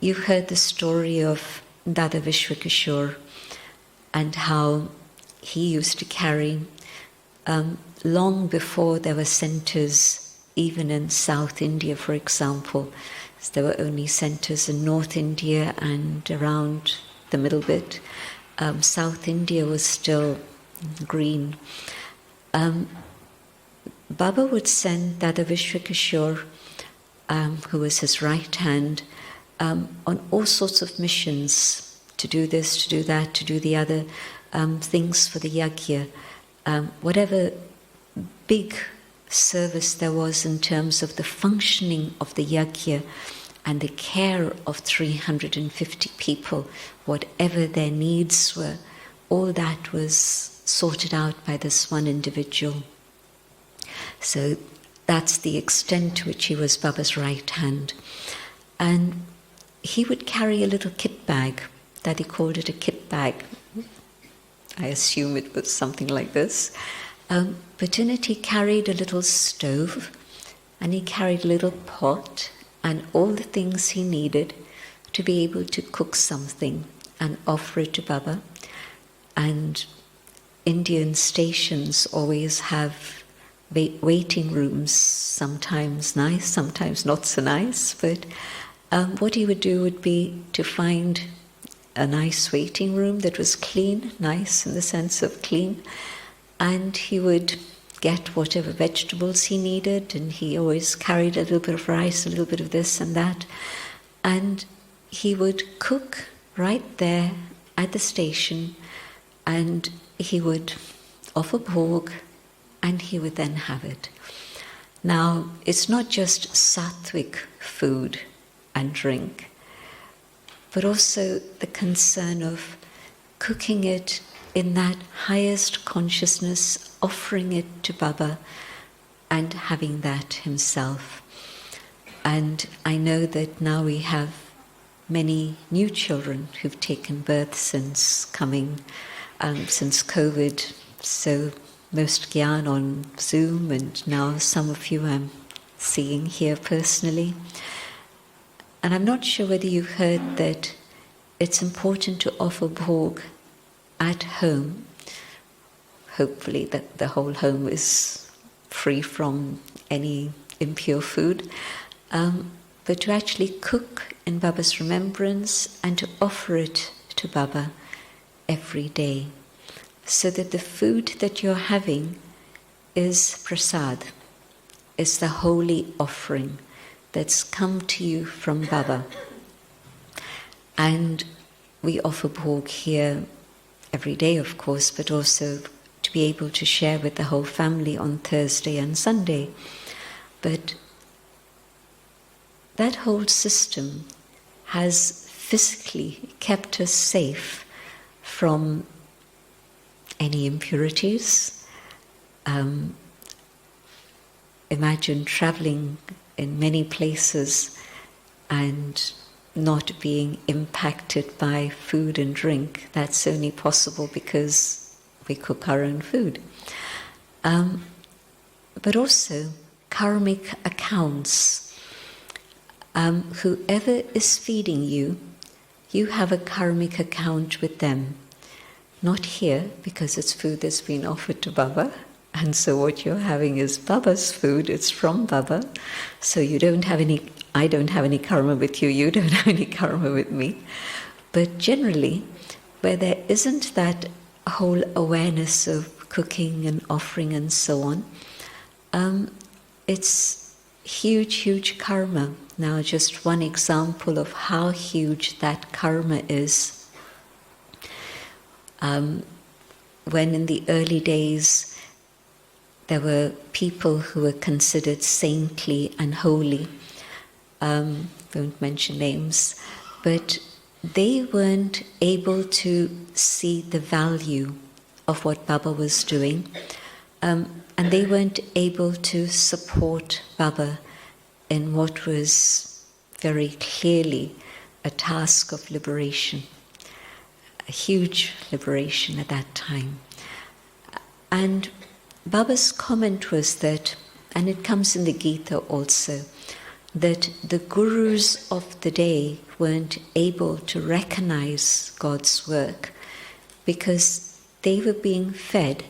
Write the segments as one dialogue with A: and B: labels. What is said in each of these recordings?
A: you've heard the story of Dada Vishwakishore and how he used to carry, long before there were centres, even in South India, for example. There were only centres in North India and around the middle bit. South India was still green. Baba would send Dada Vishwakishore, who was his right hand, on all sorts of missions, to do this, to do that, to do the other things for the yajna. Whatever big service there was in terms of the functioning of the yajna and the care of 350 people, whatever their needs were, all that was sorted out by this one individual. So that's the extent to which he was Baba's right hand. And he would carry a little kit bag, that he called it a kit bag. I assume it was something like this. But in it he carried a little stove, and he carried a little pot, and all the things he needed to be able to cook something and offer it to Baba. And Indian stations always have waiting rooms, sometimes nice, sometimes not so nice, but what he would do would be to find a nice waiting room that was clean, nice in the sense of clean, and he would get whatever vegetables he needed, and he always carried a little bit of rice, a little bit of this and that, and he would cook right there at the station, and he would offer bhog, and he would then have it. Now, it's not just sattvic food and drink, but also the concern of cooking it in that highest consciousness, offering it to Baba and having that himself. And I know that now we have many new children who've taken birth since since COVID, so most Gyan on Zoom, and now some of you I'm seeing here personally. And I'm not sure whether you've heard that it's important to offer bhog at home. Hopefully that the whole home is free from any impure food. But to actually cook in Baba's remembrance and to offer it to Baba every day, so that the food that you're having is prasad, is the holy offering that's come to you from Baba. And we offer bhog here every day, of course, but also to be able to share with the whole family on Thursday and Sunday. But that whole system has physically kept us safe from any impurities. Imagine traveling in many places and not being impacted by food and drink. That's only possible because we cook our own food. But also karmic accounts. Whoever is feeding you, you have a karmic account with them. Not here, because it's food that's been offered to Baba, and so what you're having is Baba's food, it's from Baba, so you don't have any, I don't have any karma with you, you don't have any karma with me. But generally, where there isn't that whole awareness of cooking and offering and so on, it's huge, huge karma. Now, just one example of how huge that karma is. When in the early days there were people who were considered saintly and holy, won't mention names, but they weren't able to see the value of what Baba was doing, and they weren't able to support Baba in what was very clearly a task of liberation. A huge liberation at that time. And Baba's comment was that, and it comes in the Gita also, that the gurus of the day weren't able to recognize God's work because they were being fed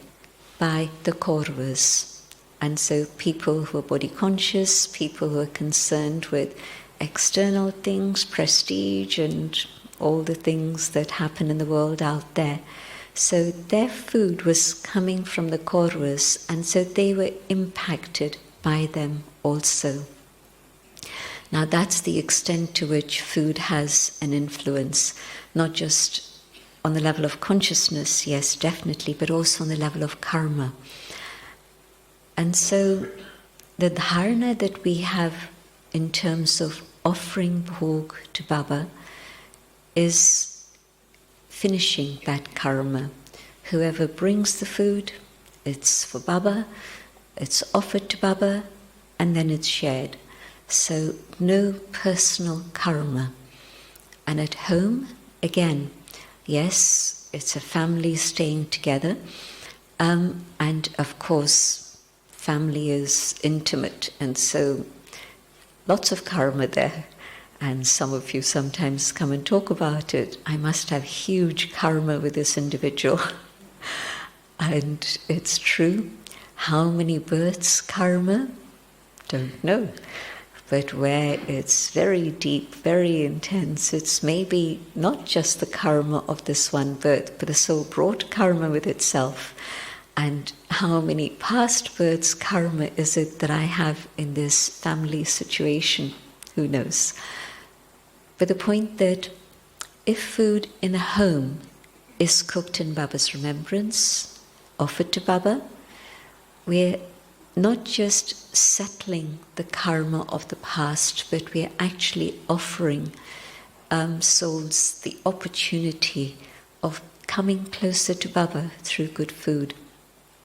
A: by the Kauravas. And so people who are body conscious, people who are concerned with external things, prestige and all the things that happen in the world out there. So their food was coming from the Kauravas, and so they were impacted by them also. Now that's the extent to which food has an influence, not just on the level of consciousness, yes, definitely, but also on the level of karma. And so the dharana that we have in terms of offering bhog to Baba is finishing that karma. Whoever brings the food, it's for Baba, it's offered to Baba, and then it's shared. So no personal karma. And at home, again, yes, it's a family staying together, and of course, family is intimate, and so lots of karma there. And some of you sometimes come and talk about it. I must have huge karma with this individual. And it's true. How many births karma? Don't know. But where it's very deep, very intense, it's maybe not just the karma of this one birth, but the soul brought karma with itself. And how many past births karma is it that I have in this family situation? Who knows? But the point that if food in a home is cooked in Baba's remembrance, offered to Baba, we're not just settling the karma of the past, but we're actually offering souls the opportunity of coming closer to Baba through good food.